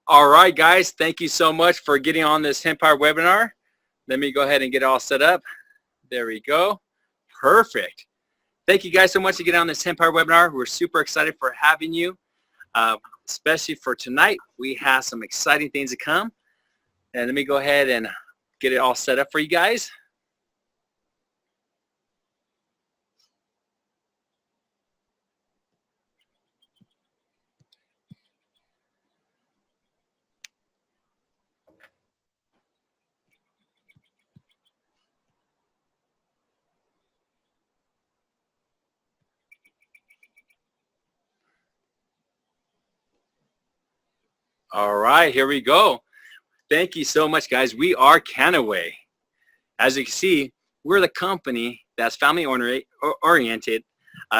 All right, guys, thank you so much for getting on this Hempire webinar. Let me go ahead and get it all set up. There we go. Perfect. Thank you guys so much for getting on this Hempire webinar. We're super excited for having you, especially for tonight. We have some exciting things to come. And let me go ahead and get it all set up for you guys. All right, here we go. Thank you so much, guys. We are Canaway. As you can see, we're the company that's family-oriented,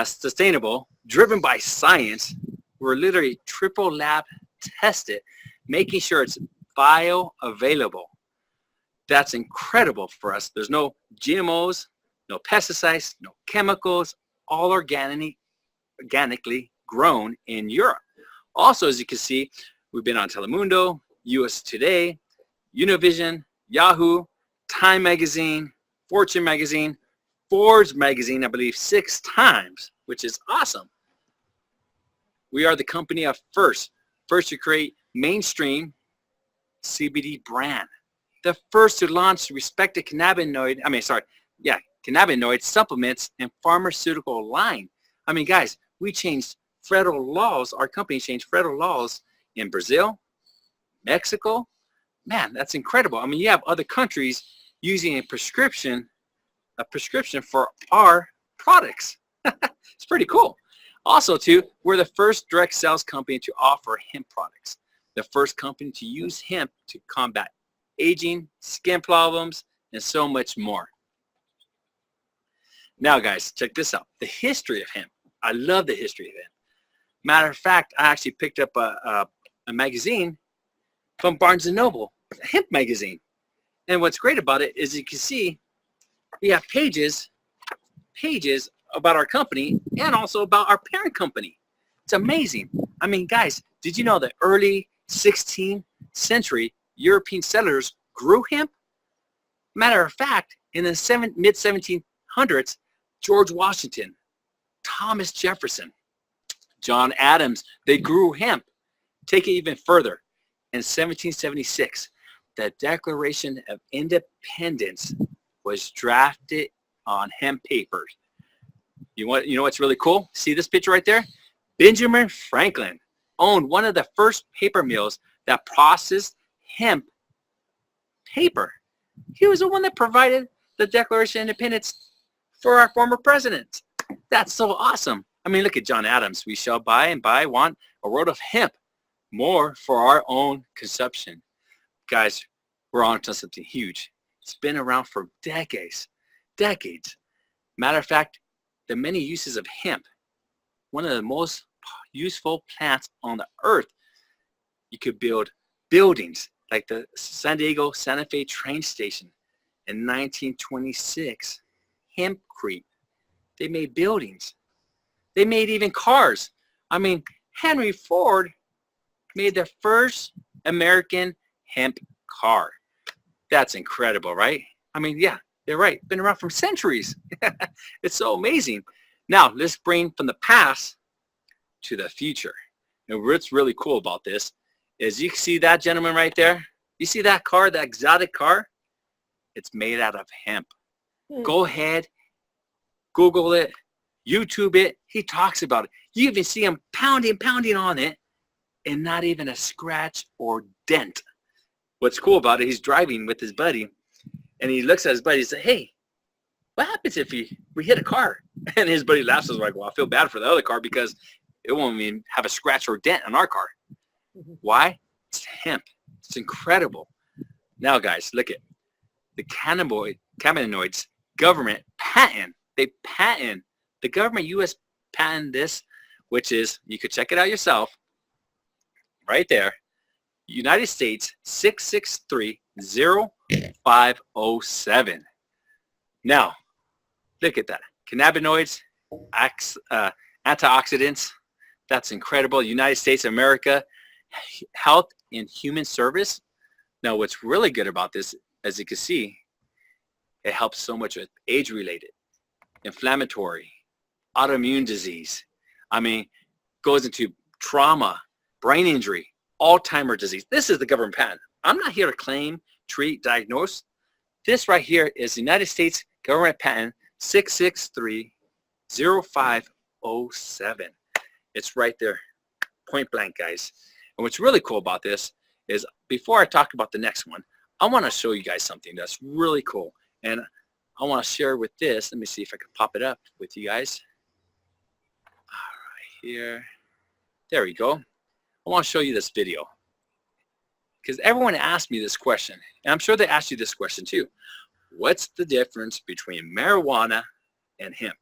sustainable, driven by science. We're literally triple lab tested, making sure it's bioavailable. That's incredible for us. There's no GMOs, no pesticides, no chemicals, all organically grown in Europe. Also, as you can see, we've been on Telemundo, US Today, Univision, Yahoo, Time Magazine, Fortune Magazine, Forbes Magazine, I believe 6 times, which is awesome. We are the company of first to create mainstream CBD brand. The first to launch respected cannabinoid supplements and pharmaceutical line. I mean, guys, we changed federal laws. Our company changed federal laws in Brazil, Mexico. Man, that's incredible. I mean, you have other countries using a prescription for our products. It's pretty cool. Also, too, we're the first direct sales company to offer hemp products. The first company to use hemp to combat aging, skin problems, and so much more. Now, guys, check this out. The history of hemp. I love the history of hemp. Matter of fact, I actually picked up a magazine from Barnes & Noble, a hemp magazine. And what's great about it is you can see we have pages about our company and also about our parent company. It's amazing. I mean, guys, did you know that early 16th century European settlers grew hemp? Matter of fact, in the mid-1700s, George Washington, Thomas Jefferson, John Adams, they grew hemp. Take it even further. In 1776, the Declaration of Independence was drafted on hemp papers. You know what's really cool? See this picture right there? Benjamin Franklin owned one of the first paper mills that processed hemp paper. He was the one that provided the Declaration of Independence for our former presidents. That's so awesome. I mean, look at John Adams. We shall buy and buy, want a road of hemp, more for our own consumption. Guys, we're on to something huge. It's been around for decades. Matter of fact, the many uses of hemp, one of the most useful plants on the earth. You could build buildings like the San Diego Santa Fe train station in 1926. Hempcrete. They made buildings. They made even cars. I mean, Henry Ford made the first American hemp car. That's incredible, right? I mean, yeah, they're right. Been around for centuries. It's so amazing. Now, let's bring from the past to the future. And what's really cool about this is you see that gentleman right there? You see that car, that exotic car? It's made out of hemp. Go ahead, Google it, YouTube it. He talks about it. You even see him pounding on it and not even a scratch or dent. What's cool about it, he's driving with his buddy and he looks at his buddy and says, hey, what happens if we hit a car? And his buddy laughs and is like, well, I feel bad for the other car because it won't even have a scratch or dent on our car. Why? It's hemp. It's incredible. Now, guys, look at the cannabinoids government patent. They patent, the government U.S. patent this, which is, you could check it out yourself, right there, United States 6630507. Now, look at that. Cannabinoids, antioxidants, that's incredible. United States of America health and human service. Now, what's really good about this, as you can see, it helps so much with age-related, inflammatory, autoimmune disease. I mean, goes into trauma, brain injury, Alzheimer's disease. This is the government patent. I'm not here to claim, treat, diagnose. This right here is the United States government patent 6630507. It's right there, point blank, guys. And what's really cool about this is, before I talk about the next one, I want to show you guys something that's really cool. And I want to share with this. Let me see if I can pop it up with you guys. All right, here. There we go. I want to show you this video, because everyone asked me this question, and I'm sure they asked you this question too. What's the difference between marijuana and hemp?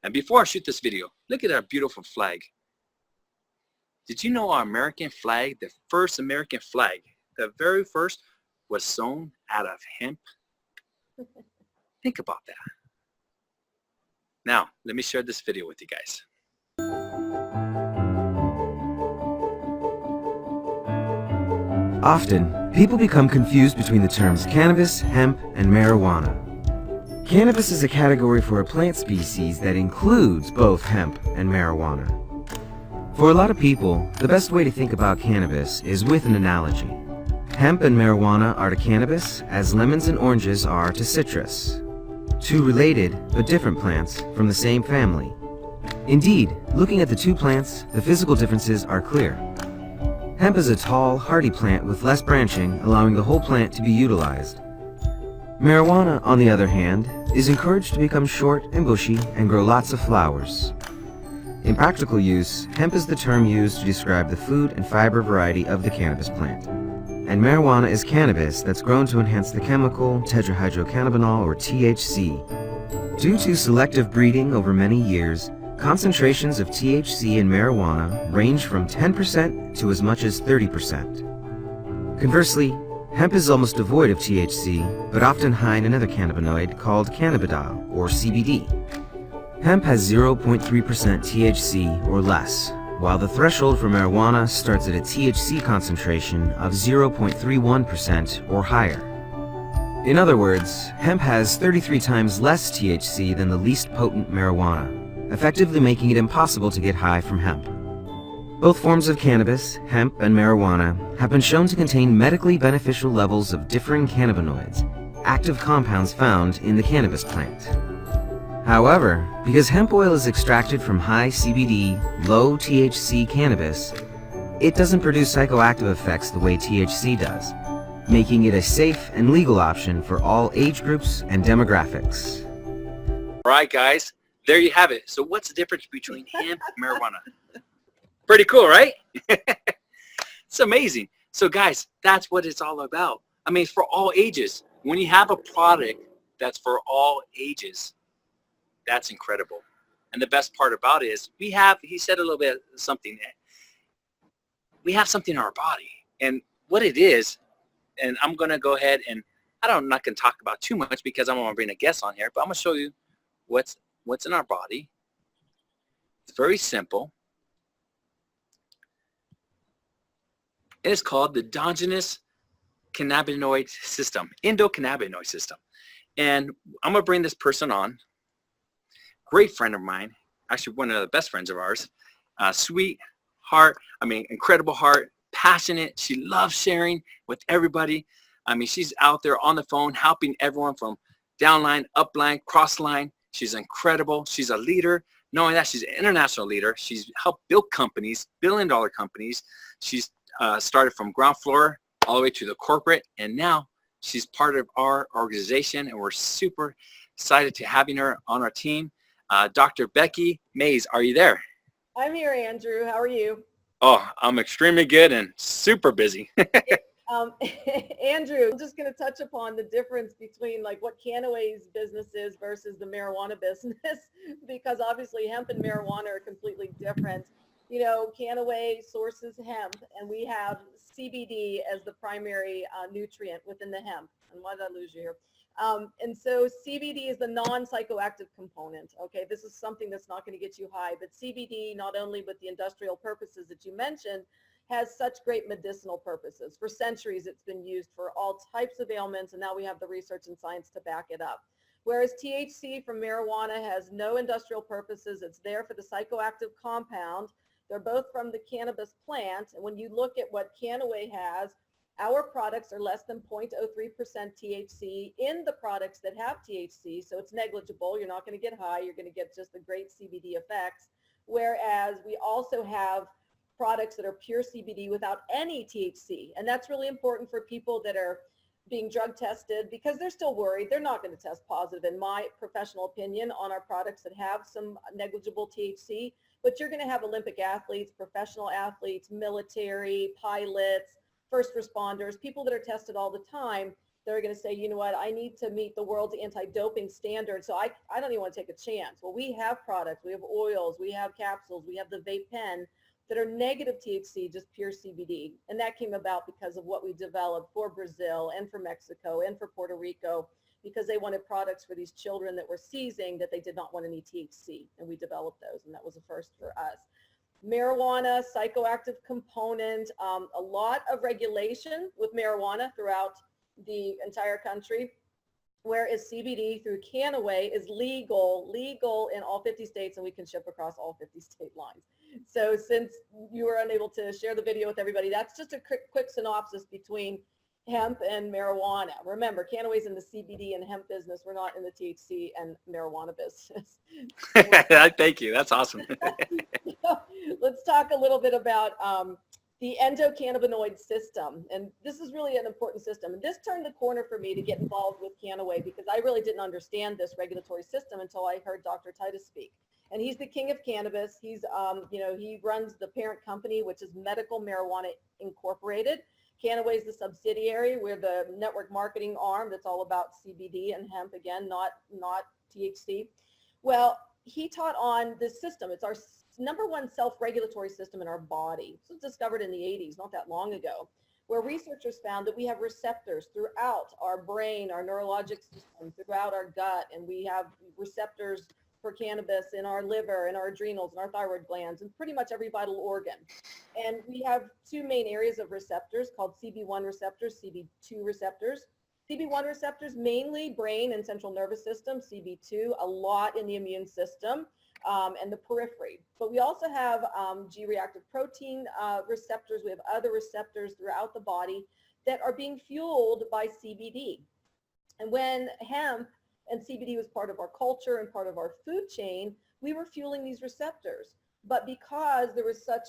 And before I shoot this video, look at our beautiful flag. Did you know our American flag, the first American flag, the very first, was sewn out of hemp? Think about that. Now, let me share this video with you guys. Often, people become confused between the terms cannabis, hemp, and marijuana. Cannabis is a category for a plant species that includes both hemp and marijuana. For a lot of people, the best way to think about cannabis is with an analogy. Hemp and marijuana are to cannabis as lemons and oranges are to citrus. Two related, but different plants from the same family. Indeed, looking at the two plants, the physical differences are clear. Hemp is a tall, hardy plant with less branching, allowing the whole plant to be utilized. Marijuana, on the other hand, is encouraged to become short and bushy and grow lots of flowers. In practical use, hemp is the term used to describe the food and fiber variety of the cannabis plant. And marijuana is cannabis that's grown to enhance the chemical tetrahydrocannabinol, or THC. Due to selective breeding over many years, concentrations of THC in marijuana range from 10% to as much as 30%. Conversely, hemp is almost devoid of THC, but often high in another cannabinoid called cannabidiol, or CBD. Hemp has 0.3% THC or less, while the threshold for marijuana starts at a THC concentration of 0.31% or higher. In other words, hemp has 33 times less THC than the least potent marijuana, effectively making it impossible to get high from hemp. Both forms of cannabis, hemp and marijuana, have been shown to contain medically beneficial levels of differing cannabinoids, active compounds found in the cannabis plant. However, because hemp oil is extracted from high-CBD, low-THC cannabis, it doesn't produce psychoactive effects the way THC does, making it a safe and legal option for all age groups and demographics. All right, guys, there you have it. So what's the difference between hemp and marijuana? Pretty cool, right? It's amazing. So guys, that's what it's all about. I mean, it's for all ages. When you have a product that's for all ages, that's incredible. And the best part about it is he said a little bit something. We have something in our body. And what it is, and I'm going to go ahead and, I'm not going to talk about too much because I'm going to bring a guest on here, but I'm going to show you what's in our body. It's very simple. It is called the endogenous cannabinoid system, endocannabinoid system. And I'm going to bring this person on. Great friend of mine, actually one of the best friends of ours. Sweet heart, incredible heart, passionate. She loves sharing with everybody. She's out there on the phone helping everyone from downline, upline, crossline. She's incredible. She's a leader. Not only that, she's an international leader. She's helped build companies, billion-dollar companies. She's started from ground floor all the way to the corporate, and now she's part of our organization, and we're super excited to having her on our team. Dr. Becky Mays, are you there? I'm here, Andrew. How are you? Oh, I'm extremely good and super busy. Andrew, I'm just going to touch upon the difference between what Canaway's business is versus the marijuana business, because obviously hemp and marijuana are completely different. You know, Canaway sources hemp, and we have CBD as the primary nutrient within the hemp. And why did I lose you here? And so CBD is the non-psychoactive component. Okay, this is something that's not going to get you high, but CBD, not only with the industrial purposes that you mentioned, has such great medicinal purposes. For centuries, it's been used for all types of ailments, and now we have the research and science to back it up. Whereas THC from marijuana has no industrial purposes. It's there for the psychoactive compound. They're both from the cannabis plant. And when you look at what Kannaway has, our products are less than 0.03% THC in the products that have THC. So it's negligible. You're not going to get high. You're going to get just the great CBD effects. Whereas we also have products that are pure CBD without any THC. And that's really important for people that are being drug tested, because they're still worried. They're not going to test positive, in my professional opinion, on our products that have some negligible THC. But you're going to have Olympic athletes, professional athletes, military, pilots, first responders, people that are tested all the time. They're going to say, you know what, I need to meet the World Anti-Doping Standards, so I don't even want to take a chance. Well, we have products, we have oils, we have capsules, we have the vape pen that are negative THC, just pure CBD. And that came about because of what we developed for Brazil and for Mexico and for Puerto Rico, because they wanted products for these children that were seizing that they did not want any THC. And we developed those, and that was a first for us. Marijuana, psychoactive component, a lot of regulation with marijuana throughout the entire country, whereas CBD through Kannaway is legal in all 50 states, and we can ship across all 50 state lines. So since you were unable to share the video with everybody, that's just a quick synopsis between hemp and marijuana. Remember, Kannaway's in the CBD and hemp business. We're not in the THC and marijuana business. Thank you. That's awesome. Let's talk a little bit about the endocannabinoid system. And this is really an important system. And this turned the corner for me to get involved with Kannaway, because I really didn't understand this regulatory system until I heard Dr. Titus speak. And he's the king of cannabis. He's, he runs the parent company, which is Medical Marijuana Incorporated. Kannaway is the subsidiary. We're the network marketing arm that's all about CBD and hemp, again, not THC. Well, he taught on this system. It's our number one self-regulatory system in our body. This was discovered in the 80s, not that long ago, where researchers found that we have receptors throughout our brain, our neurologic system, throughout our gut, and we have receptors for cannabis in our liver, in our adrenals, and our thyroid glands, and pretty much every vital organ. And we have two main areas of receptors called CB1 receptors, CB2 receptors. CB1 receptors, mainly brain and central nervous system. CB2, a lot in the immune system and the periphery. But we also have G-reactive protein receptors. We have other receptors throughout the body that are being fueled by CBD. And when hemp and CBD was part of our culture and part of our food chain, we were fueling these receptors. But because there was such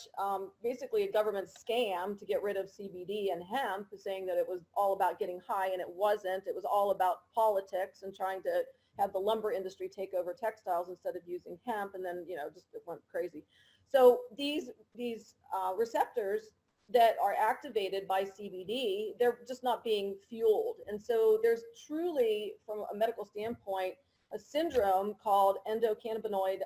basically a government scam to get rid of CBD and hemp, saying that it was all about getting high, and it wasn't. It was all about politics and trying to have the lumber industry take over textiles instead of using hemp, and then, just it went crazy. So these receptors that are activated by CBD, they're just not being fueled. And so there's truly, from a medical standpoint, a syndrome called endocannabinoid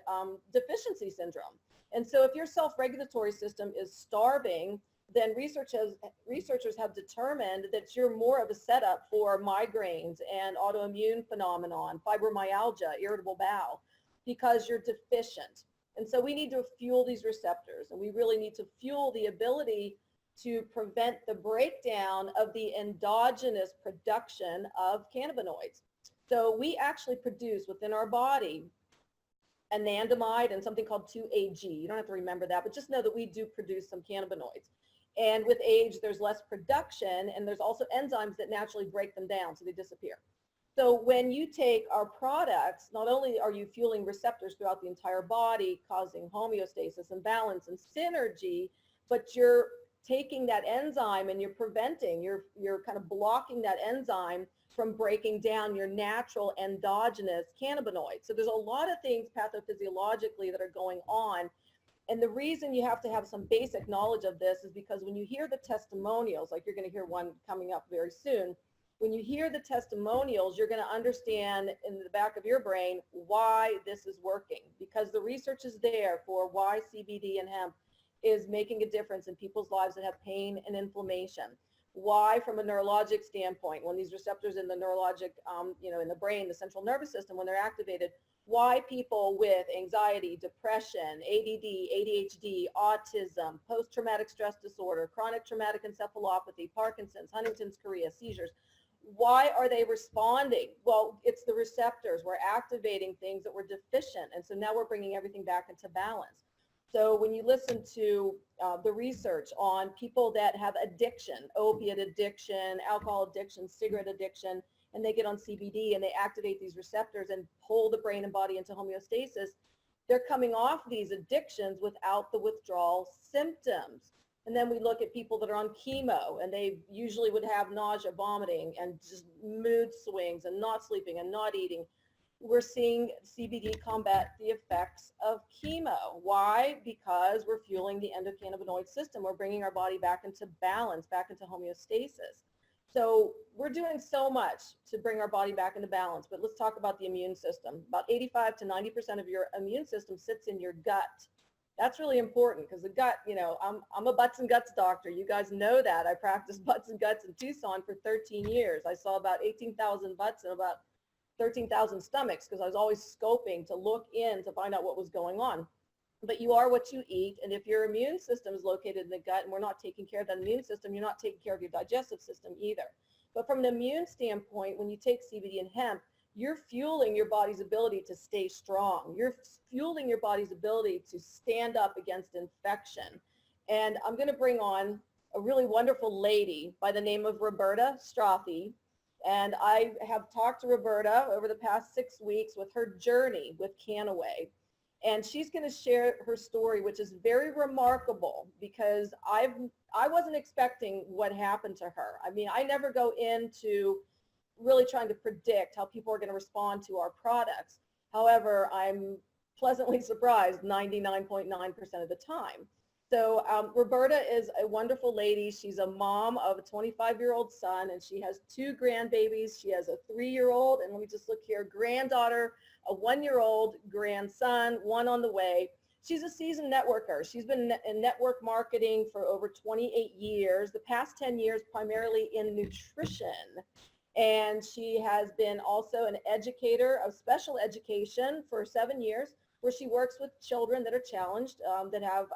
deficiency syndrome. And so if your self-regulatory system is starving, then researchers have determined that you're more of a setup for migraines and autoimmune phenomenon, fibromyalgia, irritable bowel, because you're deficient. And so we need to fuel these receptors, and we really need to fuel the ability to prevent the breakdown of the endogenous production of cannabinoids. So we actually produce within our body anandamide and something called 2-AG. You don't have to remember that, but just know that we do produce some cannabinoids. And with age, there's less production, and there's also enzymes that naturally break them down, so they disappear. So when you take our products, not only are you fueling receptors throughout the entire body, causing homeostasis and balance and synergy, but you're taking that enzyme and you're kind of blocking that enzyme from breaking down your natural endogenous cannabinoids. So there's a lot of things pathophysiologically that are going on. And the reason you have to have some basic knowledge of this is because when you hear the testimonials, like you're going to hear one coming up very soon, when you hear the testimonials, you're going to understand in the back of your brain why this is working, because the research is there for why CBD and hemp is making a difference in people's lives that have pain and inflammation. Why, from a neurologic standpoint, when these receptors in the neurologic, in the brain, the central nervous system, when they're activated, why people with anxiety, depression, ADD, ADHD, autism, post-traumatic stress disorder, chronic traumatic encephalopathy, Parkinson's, Huntington's chorea, seizures, why are they responding? Well, it's the receptors. We're activating things that were deficient. And so now we're bringing everything back into balance. So when you listen to the research on people that have addiction, opiate addiction, alcohol addiction, cigarette addiction, and they get on CBD and they activate these receptors and pull the brain and body into homeostasis, they're coming off these addictions without the withdrawal symptoms. And then we look at people that are on chemo and they usually would have nausea, vomiting, and just mood swings and not sleeping and not eating. We're seeing CBD combat the effects of chemo. Why? Because we're fueling the endocannabinoid system. We're bringing our body back into balance, back into homeostasis. So we're doing so much to bring our body back into balance, but let's talk about the immune system. About 85 to 90% of your immune system sits in your gut. That's really important because the gut, you know, I'm a butts and guts doctor. You guys know that. I practiced butts and guts in Tucson for 13 years. I saw about 18,000 butts and about 13,000 stomachs because I was always scoping to look in to find out what was going on. But you are what you eat. And if your immune system is located in the gut and we're not taking care of that immune system, you're not taking care of your digestive system either. But from an immune standpoint, when you take CBD and hemp, you're fueling your body's ability to stay strong. You're fueling your body's ability to stand up against infection. And I'm going to bring on a really wonderful lady by the name of Roberta Strothy. And I have talked to Roberta over the past 6 weeks with her journey with Kannaway. And she's going to share her story, which is very remarkable because I wasn't expecting what happened to her. I mean, I never go into really trying to predict how people are going to respond to our products. However, I'm pleasantly surprised 99.9% of the time. So Roberta is a wonderful lady. She's a mom of a 25-year-old son, and she has 2 grandbabies. She has a 3-year-old, and let me just look here, granddaughter, a 1-year-old grandson, 1 on the way. She's a seasoned networker. She's been in network marketing for over 28 years, the past 10 years primarily in nutrition. And she has been also an educator of special education for 7 years, where she works with children that are challenged, that have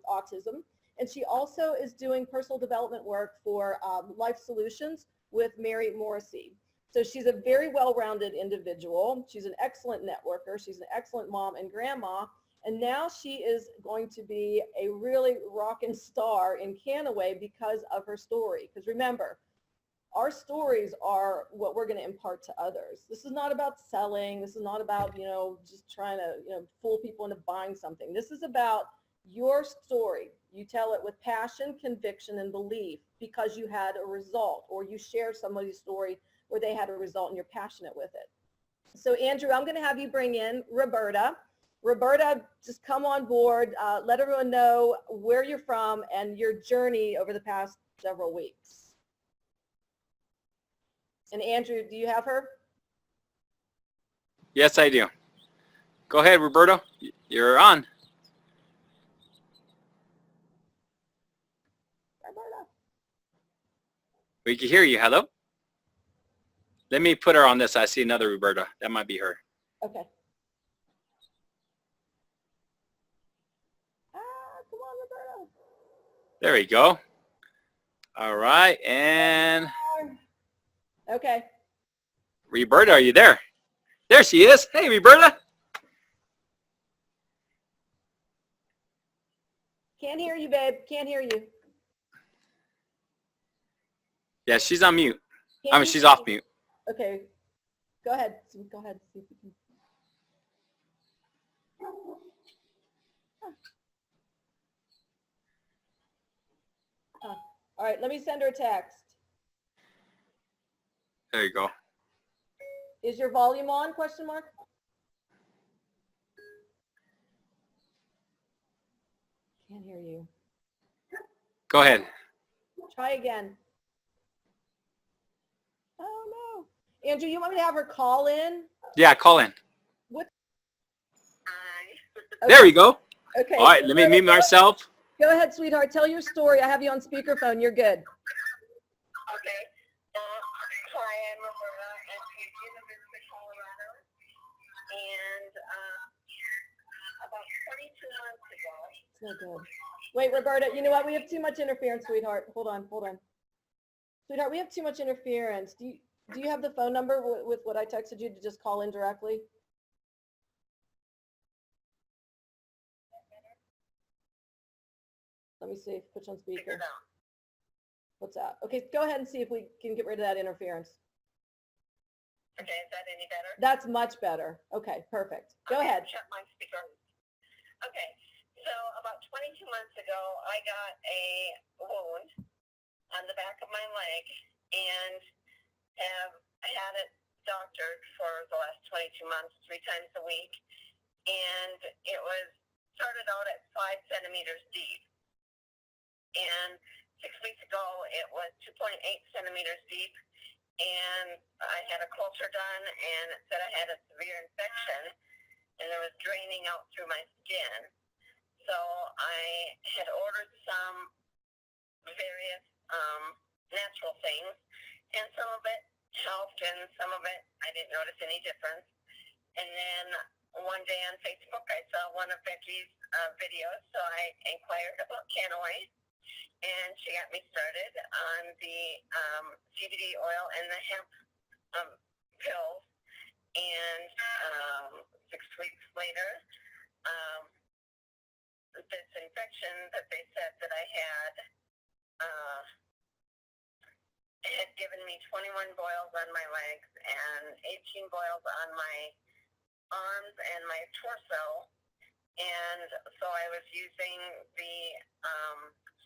autism. And she also is doing personal development work for Life Solutions with Mary Morrissey. So she's a very well-rounded individual. She's an excellent networker. She's an excellent mom and grandma. And now she is going to be a really rockin' star in Kannaway because of her story. Because remember, our stories are what we're going to impart to others. This is not about selling. This is not about, you know, just trying to, you know, fool people into buying something. This is about your story. You tell it with passion, conviction, and belief because you had a result, or you share somebody's story where they had a result and you're passionate with it. So Andrew, I'm going to have you bring in Roberta. Roberta, just come on board. Let everyone know where you're from and your journey over the past several weeks. And Andrew, do you have her? Yes, I do. Go ahead, Roberto. You're on. Roberta. We can hear you. Hello? Let me put her on this. I see another Roberta. That might be her. Okay. Come on, Roberta. There we go. All right. And okay. Roberta, are you there? There she is. Hey, Roberta. Can't hear you, babe. Can't hear you. Yeah, she's on mute. I mean, she's off mute. Okay. Go ahead. Go ahead. See if you can. All right. Let me send her a text. There you go. Is your volume on? Question mark. Can't hear you. Go ahead. Try again. Oh no. Andrew, you want me to have her call in? Yeah, call in. What? Okay. There we go. Okay. All right, let me mute myself. Go ahead, sweetheart. Tell your story. I have you on speakerphone. You're good. Okay. Hi, I'm Roberta, and I'm in Colorado. And months ago. It's no good. Wait, Roberta, you know what? We have too much interference, sweetheart. Hold on. Sweetheart, we have too much interference. Do you have the phone number with what I texted you to just call in directly? Let me see. Put you on Figure speaker. it out. What's that? Okay, go ahead and see if we can get rid of that interference. Okay, is that any better? That's much better. Okay, perfect. Go Okay, ahead. Shut my speaker. Okay, so about 22 months ago, I got a wound on the back of my leg and have had it doctored for the last 22 months, 3 times a week. And it was started out at 5 centimeters deep. And 6 weeks ago, it was 2.8 centimeters deep. And I had a culture done, and it said I had a severe infection, and it was draining out through my skin. So I had ordered some various natural things, and some of it helped, and some of it I didn't notice any difference. And then one day on Facebook, I saw one of Becky's videos, so I inquired about cannabis. And she got me started on the CBD oil and the hemp pills. And 6 weeks later, this infection that they said that I had given me 21 boils on my legs and 18 boils on my arms and my torso. And so I was using the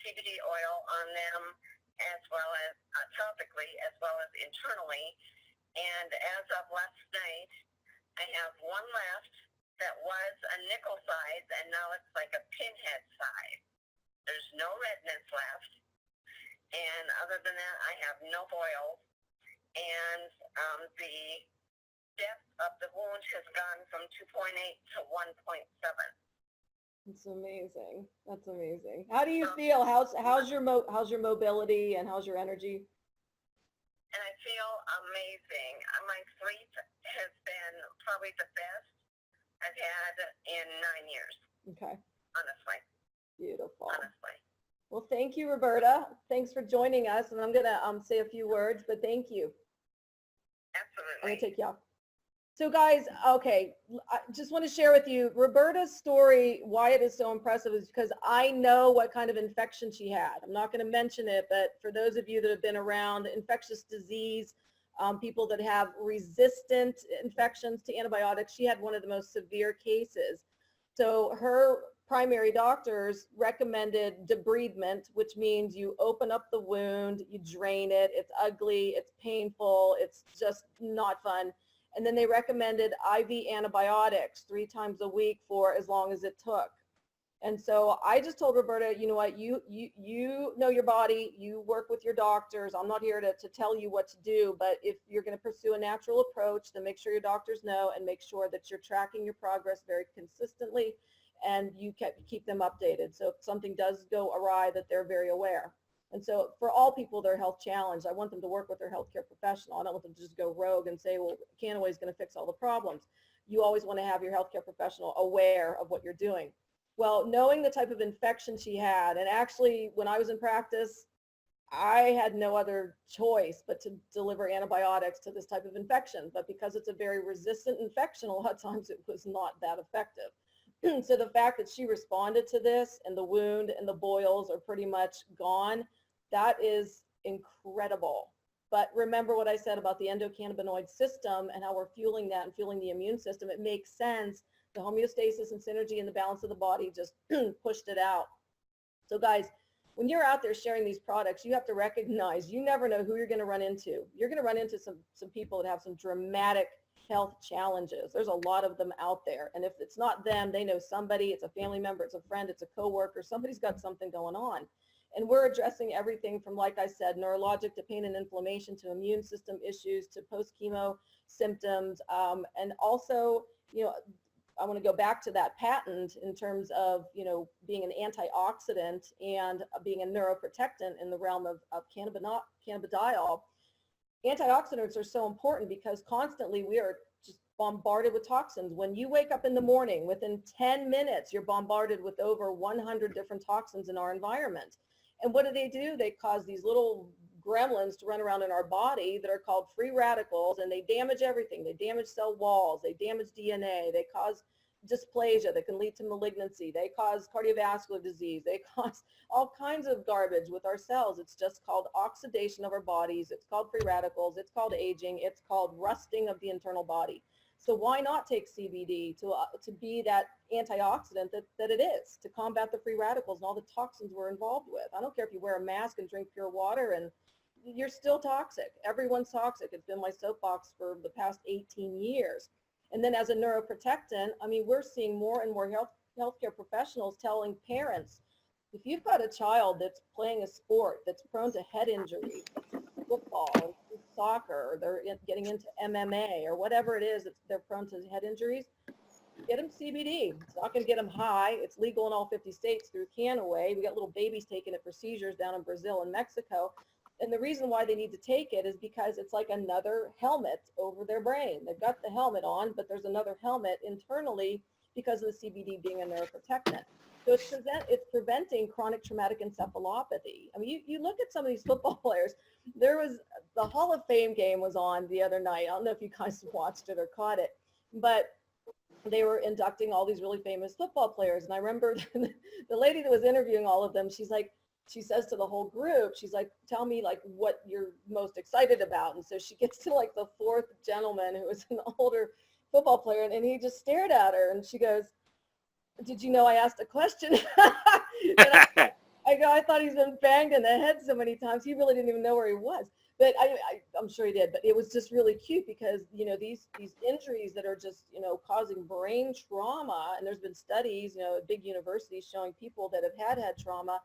CBD oil on them as well as topically as well as internally. And as of last night, I have one left that was a nickel size, and now it's like a pinhead size. There's no redness left. And other than that, I have no boils. And the depth of the wound has gone from 2.8 to 1.7. It's amazing. That's amazing. How do you feel? How's your mobility and how's your energy? And I feel amazing. My sleep has been probably the best I've had in 9 years. Okay. Honestly. Beautiful. Honestly. Well, thank you, Roberta. Thanks for joining us. And I'm going to say a few words, but thank you. Absolutely. I'm going to take you off. So guys, okay, I just want to share with you Roberta's story, why it is so impressive is because I know what kind of infection she had. I'm not going to mention it, but for those of you that have been around infectious disease, people that have resistant infections to antibiotics, she had one of the most severe cases. So her primary doctors recommended debridement, which means you open up the wound, you drain it, it's ugly, it's painful, it's just not fun. And then they recommended IV antibiotics 3 times a week for as long as it took. And so I just told Roberta, you know what, you know your body, you work with your doctors. I'm not here to tell you what to do, but if you're going to pursue a natural approach, then make sure your doctors know and make sure that you're tracking your progress very consistently and you keep them updated. So if something does go awry, that they're very aware. And so for all people that are health challenged, I want them to work with their healthcare professional. I don't want them to just go rogue and say, well, cannabis is going to fix all the problems. You always want to have your healthcare professional aware of what you're doing. Well, knowing the type of infection she had, and actually when I was in practice, I had no other choice but to deliver antibiotics to this type of infection. But because it's a very resistant infection, a lot of times it was not that effective. So the fact that she responded to this and the wound and the boils are pretty much gone, that is incredible. But remember what I said about the endocannabinoid system and how we're fueling that and fueling the immune system. It makes sense. The homeostasis and synergy and the balance of the body just pushed it out. So guys, when you're out there sharing these products, you have to recognize you never know who you're going to run into. You're going to run into some people that have some dramatic health challenges. There's a lot of them out there. And if it's not them, they know somebody, it's a family member, it's a friend, it's a coworker, somebody's got something going on. And we're addressing everything from, like I said, neurologic to pain and inflammation to immune system issues to post-chemo symptoms. And also, you know, I want to go back to that patent in terms of, you know, being an antioxidant and being a neuroprotectant in the realm of cannabidiol. Antioxidants are so important because constantly we are just bombarded with toxins. When you wake up in the morning, within 10 minutes, you're bombarded with over 100 different toxins in our environment. And what do? They cause these little gremlins to run around in our body that are called free radicals, and they damage everything. They damage cell walls, they damage DNA, they cause dysplasia that can lead to malignancy, they cause cardiovascular disease, they cause all kinds of garbage with our cells. It's just called oxidation of our bodies, it's called free radicals, it's called aging, it's called rusting of the internal body. So why not take CBD to be that antioxidant that it is, to combat the free radicals and all the toxins we're involved with? I don't care if you wear a mask and drink pure water, and you're still toxic. Everyone's toxic. It's been my soapbox for the past 18 years. And then as a neuroprotectant, I mean, we're seeing more and more healthcare professionals telling parents, if you've got a child that's playing a sport that's prone to head injury, football, soccer, or they're getting into MMA or whatever it is that they're prone to head injuries, get them CBD. It's not going to get them high. It's legal in all 50 states through Canaway. We got little babies taking it for seizures down in Brazil and Mexico. And the reason why they need to take it is because it's like another helmet over their brain. They've got the helmet on, but there's another helmet internally because of the CBD being a neuroprotectant. So it's preventing chronic traumatic encephalopathy. I mean, you look at some of these football players. There was the Hall of Fame game was on the other night. I don't know if you guys watched it or caught it, but they were inducting all these really famous football players. And I remember the lady that was interviewing all of them, she says to the whole group, she's like, tell me like what you're most excited about. And so she gets to like the fourth gentleman, who was an older football player, and he just stared at her, and she goes, did you know I asked a question? I go, I thought he's been banged in the head so many times. He really didn't even know where he was. But I'm sure he did. But it was just really cute because, you know, these injuries that are just, you know, causing brain trauma. And there's been studies, you know, at big universities showing people that have had trauma,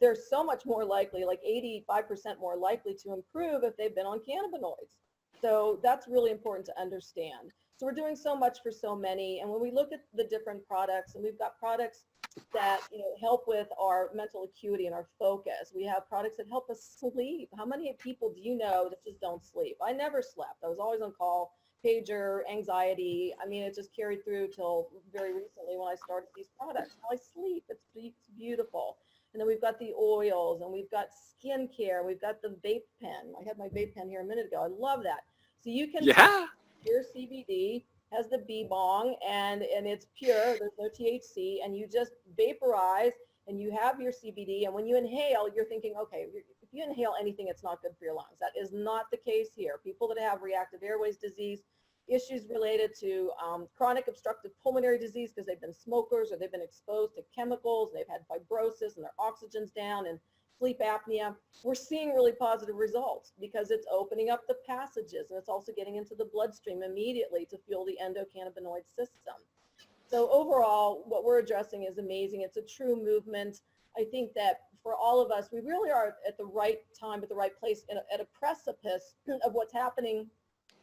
they're so much more likely, like 85% more likely to improve if they've been on cannabinoids. So that's really important to understand. So we're doing so much for so many. And when we look at the different products, and we've got products that, you know, help with our mental acuity and our focus. We have products that help us sleep. How many people do you know that just don't sleep? I never slept. I was always on call, pager, anxiety. I mean, it just carried through till very recently when I started these products. Now I sleep. It's beautiful. And then we've got the oils, and we've got skincare. We've got the vape pen. I had my vape pen here a minute ago. I love that. So you can pure CBD, has the bee bong, and it's pure. There's no THC, and you just vaporize, and you have your CBD. And when you inhale, you're thinking, okay, if you inhale anything, it's not good for your lungs. That is not the case here. People that have reactive airways disease, issues related to chronic obstructive pulmonary disease because they've been smokers or they've been exposed to chemicals, and they've had fibrosis and their oxygen's down, and sleep apnea, we're seeing really positive results because it's opening up the passages, and it's also getting into the bloodstream immediately to fuel the endocannabinoid system. So overall, what we're addressing is amazing. It's a true movement. I think that for all of us, we really are at the right time, at the right place, at a precipice of what's happening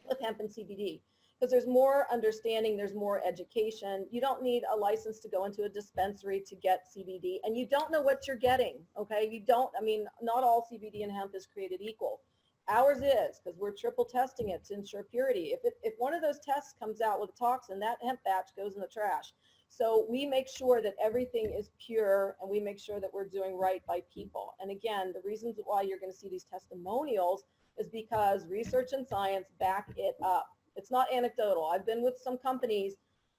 with hemp and CBD. Because there's more understanding, there's more education. You don't need a license to go into a dispensary to get CBD, and you don't know what you're getting, okay? You don't, I mean, not all CBD and hemp is created equal. Ours is, because we're triple testing it to ensure purity. If one of those tests comes out with a toxin, that hemp batch goes in the trash. So we make sure that everything is pure, and we make sure that we're doing right by people. And again, the reasons why you're going to see these testimonials is because research and science back it up. It's not anecdotal. I've been with some companies,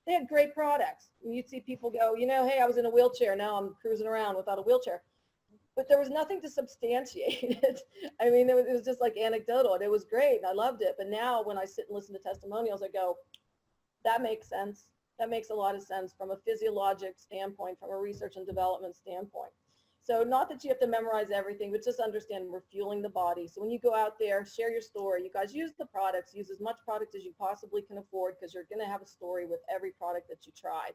they had great products. And you'd see people go, you know, hey, I was in a wheelchair. Now I'm cruising around without a wheelchair. But there was nothing to substantiate it. I mean, it was just like anecdotal, and it was great, and I loved it. But now when I sit and listen to testimonials, I go, that makes sense. That makes a lot of sense from a physiologic standpoint, from a research and development standpoint. So not that you have to memorize everything, but just understand we're fueling the body. So when you go out there, share your story. You guys use the products, use as much product as you possibly can afford, because you're going to have a story with every product that you try.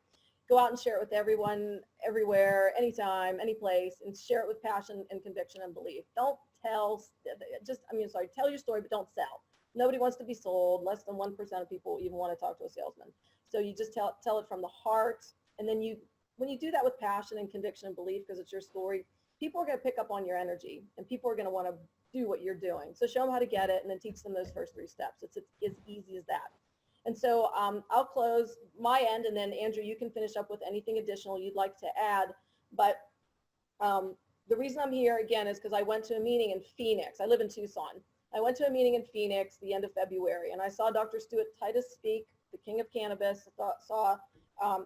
Go out and share it with everyone, everywhere, anytime, any place, and share it with passion and conviction and belief. Don't tell, tell your story, but don't sell. Nobody wants to be sold. Less than 1% of people even want to talk to a salesman. So you just tell it from the heart. And then when you do that with passion and conviction and belief, because it's your story, people are going to pick up on your energy, and people are going to want to do what you're doing. So show them how to get it, and then teach them those first 3 steps. It's as easy as that. And so I'll close my end, and then Andrew, you can finish up with anything additional you'd like to add. But the reason I'm here again is because I went to a meeting in Phoenix. I live in Tucson. I went to a meeting in Phoenix the end of February, and I saw Dr. Stuart Titus speak, the king of cannabis. I saw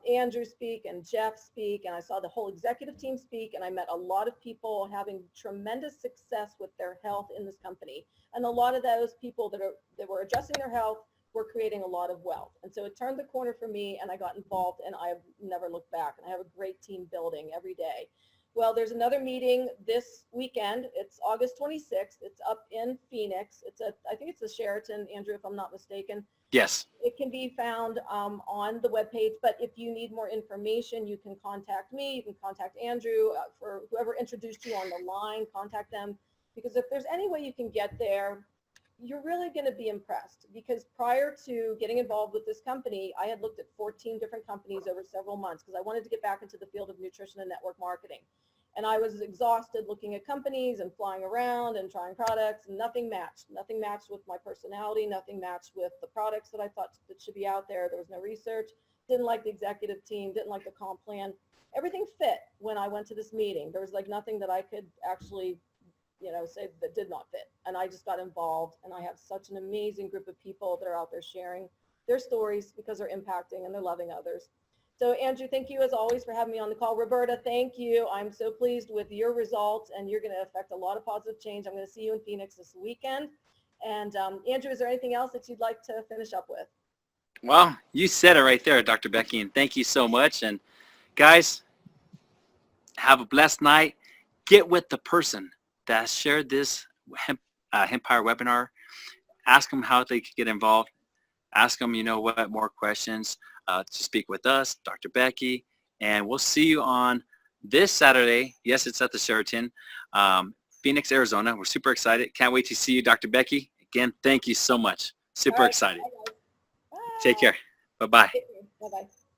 Andrew speak and Jeff speak, and I saw the whole executive team speak, and I met a lot of people having tremendous success with their health in this company. And a lot of those people that were addressing their health were creating a lot of wealth. And so it turned the corner for me, and I got involved, and I have never looked back. And I have a great team building every day. Well, there's another meeting this weekend. It's August 26th. It's up in Phoenix. I think it's the Sheraton, Andrew, if I'm not mistaken. Yes. It can be found on the webpage, but if you need more information, you can contact me. You can contact Andrew. For whoever introduced you on the line, contact them. Because if there's any way you can get there, you're really going to be impressed. Because prior to getting involved with this company, I had looked at 14 different companies over several months because I wanted to get back into the field of nutrition and network marketing. And I was exhausted looking at companies and flying around and trying products, and nothing matched. Nothing matched with my personality. Nothing matched with the products that I thought that should be out there. There was no research. Didn't like the executive team. Didn't like the comp plan. Everything fit when I went to this meeting. There was like nothing that I could actually, say that did not fit. And I just got involved. And I have such an amazing group of people that are out there sharing their stories because they're impacting and they're loving others. So Andrew, thank you as always for having me on the call. Roberta, thank you. I'm so pleased with your results, and you're going to affect a lot of positive change. I'm going to see you in Phoenix this weekend. And Andrew, is there anything else that you'd like to finish up with? Well, you said it right there, Dr. Becky, and thank you so much. And guys, have a blessed night. Get with the person that shared this Hempire webinar. Ask them how they could get involved. Ask them, more questions. To speak with us, Dr. Becky, and we'll see you on this Saturday. Yes, it's at the Sheraton, Phoenix, Arizona. We're super excited. Can't wait to see you, Dr. Becky. Again, thank you so much. Super excited. Bye. Take care. Bye-bye. Bye-bye.